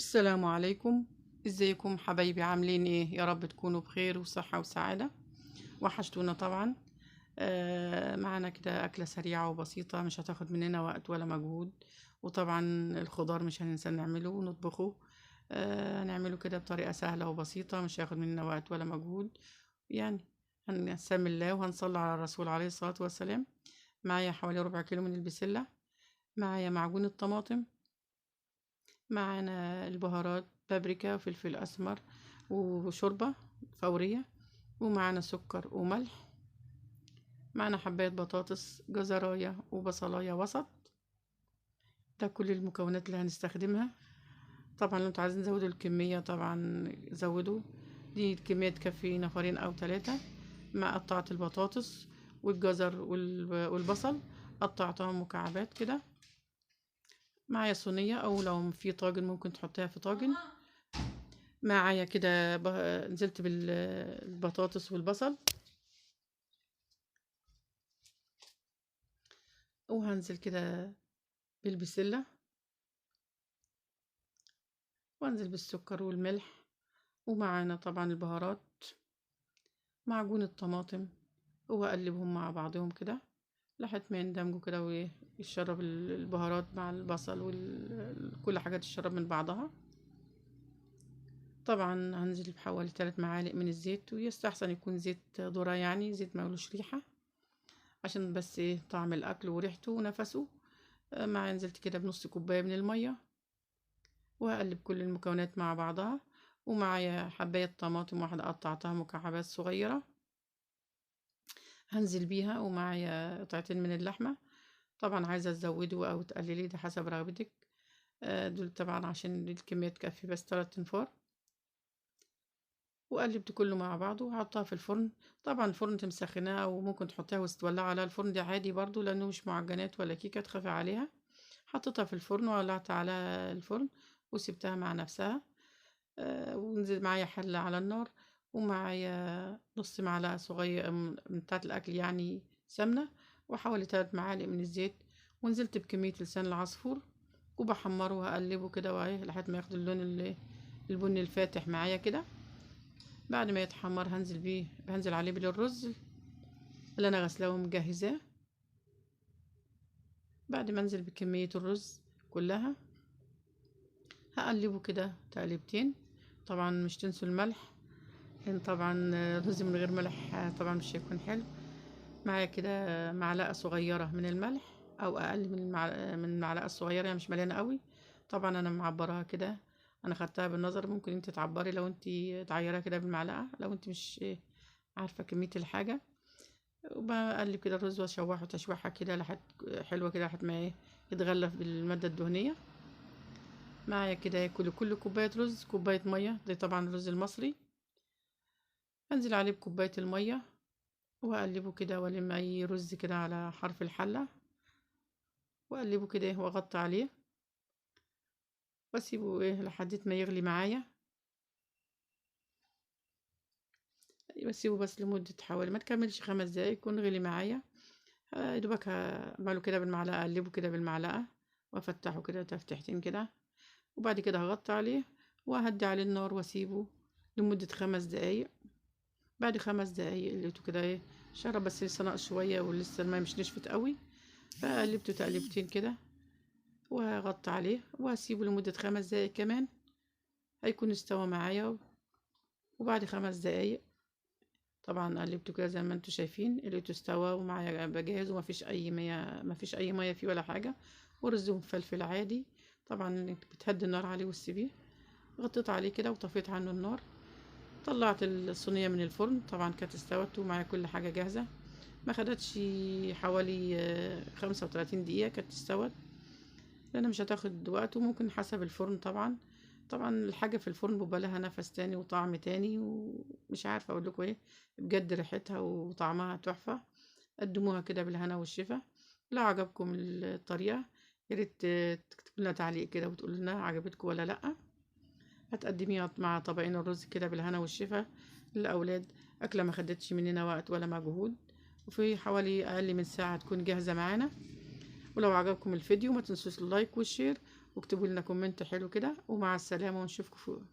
السلام عليكم. ازيكم حبايبي؟ عاملين ايه؟ يا رب تكونوا بخير وصحة وسعادة. وحشتونا طبعا. معانا كده أكلة سريعة وبسيطة، مش هتاخد مننا وقت ولا مجهود. وطبعا الخضار مش هننسى نعمله ونطبخه. هنعمله كده بطريقة سهلة وبسيطة، مش هياخد مننا وقت ولا مجهود يعني. هنسمي الله وهنصلي على الرسول عليه الصلاة والسلام. معايا حوالي ربع كيلو من البسلة، معايا معجون الطماطم، معانا البهارات بابريكا وفلفل أسمر وشوربة فورية، ومعانا سكر وملح، معانا حباية بطاطس جزراية وبصلاية وسط. ده كل المكونات اللي هنستخدمها. طبعا لو انتوا عايزين تزودوا الكمية طبعا زودوا، دي الكمية تكفي نفرين أو 3. مع قطعة البطاطس والجزر والبصل، قطعتهم مكعبات كده. معايا صينية، أو لو في طاجن ممكن تحطيها في طاجن. معايا كده نزلت بالبطاطس والبصل، وهنزل كده بالبسلة، وانزل بالسكر والملح، ومعانا طبعا البهارات، معجون الطماطم، واقلبهم مع بعضهم كده لحد ما يندمجوا كده ويشرب البهارات مع البصل وكل حاجة تشرب من بعضها. طبعا هنزل بحوالي 3 معالق من الزيت، ويستحسن يكون زيت ذرة، يعني زيت ملوش ريحة، عشان بس ايه طعم الاكل وريحته ونفسه. مع نزلت كده بنص كوباية من المية، وهقلب كل المكونات مع بعضها. ومعايا حباية طماطم واحدة قطعتها مكعبات صغيرة هنزل بيها، ومعايا قطعتين من اللحمة. طبعا عايزة تزودوا او تقللي ده حسب رغبتك. دول طبعا عشان الكمية تكفي بس 3 انفار. وقلبت كله مع بعضه وحطها في الفرن. طبعا الفرن تمسخناه، وممكن تحطيها وتولعي على الفرن، دي عادي برضو لانه مش معجنات ولا كيكة تخافي عليها. حطيتها في الفرن وولعت على الفرن وسبتها مع نفسها. ونزل معايا حلة على النار، ومعايا نص معلقة صغيرة من بتاعة الأكل يعني سمنة، وحوالي 3 معالق من الزيت. ونزلت بكمية لسان العصفور، وبحمره وهقلبه كده وإيه لحد ما ياخد اللون البني الفاتح معايا كده. بعد ما يتحمر هنزل عليه بالرز اللي أنا غسلاه ومجهزاه. بعد ما انزل بكمية الرز كلها هقلبه كده تقليبتين. طبعا مش تنسوا الملح، لان طبعا الرز من غير ملح طبعا مش هيكون حلو. معايا كده معلقة صغيرة من الملح، او اقل من المعلقة الصغيرة، يعني مش مليانة قوي. طبعا انا معبراها كده، انا خدتها بالنظر، ممكن انت تعبري لو انت تعيرها كده بالمعلقة لو انت مش عارفة كمية الحاجة. وبقلب كده الرز واشوحه تشويحة كده لحد حلوة كده لحد ما يتغلف بالمادة الدهنية. معايا كده كل كوباية رز كوباية مية، ده طبعا الرز المصري. انزل عليه بكوباية المية، واقلبه كده والم اي رز كده على حرف الحلة، واقلبه كده واغطي عليه، واسيبه لحد ما يغلي معايا. بسيبه بس لمدة حوالي ما تكملش 5 دقايق يكون غلي معايا. يا دوبك هعمله كده بالمعلقة، اقلبه كده بالمعلقة وافتحه كده تفتحتين كده. وبعد كده هغطي عليه وهدي عليه النار واسيبه لمدة 5 دقايق. بعد 5 دقايق لقيته كده شرب، بس لسه ناقص شوية ولسه الماء مش نشفت قوي. فقلبته تقلبتين كده وهغطي عليه وهسيبه لمدة 5 دقايق كمان، هيكون استوى معايا. وبعد 5 دقايق طبعا قلبته كده زي ما انتوا شايفين، لقيته استوى ومعايا بجهز، ومفيش اي مية، مفيش اي مية فيه ولا حاجة. ورز ومفلفل عادي. طبعا بتهدي النار عليه وتسيبيه. غطيت عليه كده وطفيت عنه النار. طلعت الصينية من الفرن، طبعا كانت استوت ومعايا كل حاجة جاهزة. ما خدتش حوالي 35 دقيقة كانت استوت، لأن مش هتاخد وقت، وممكن حسب الفرن طبعا. طبعا الحاجة في الفرن بيبقى لها نفس تاني وطعم تاني، ومش عارفة اقول لكم ايه، بجد ريحتها وطعمها تحفة. قدموها كده بالهنا والشفا. لو عجبكم الطريقة ياريت تكتبوا لنا تعليق كده وتقولوا لنا عجبتكم ولا لأ. هتقدميها مع طبقين الرز كده بالهنا والشفا للأولاد. أكلة ما خدتش مننا وقت ولا مجهود، وفي حوالي أقل من ساعة تكون جاهزة معانا. ولو عجبكم الفيديو ما تنسوش اللايك والشير، واكتبوا لنا كومنت حلو كده، ومع السلامة، ونشوفكم في فيديو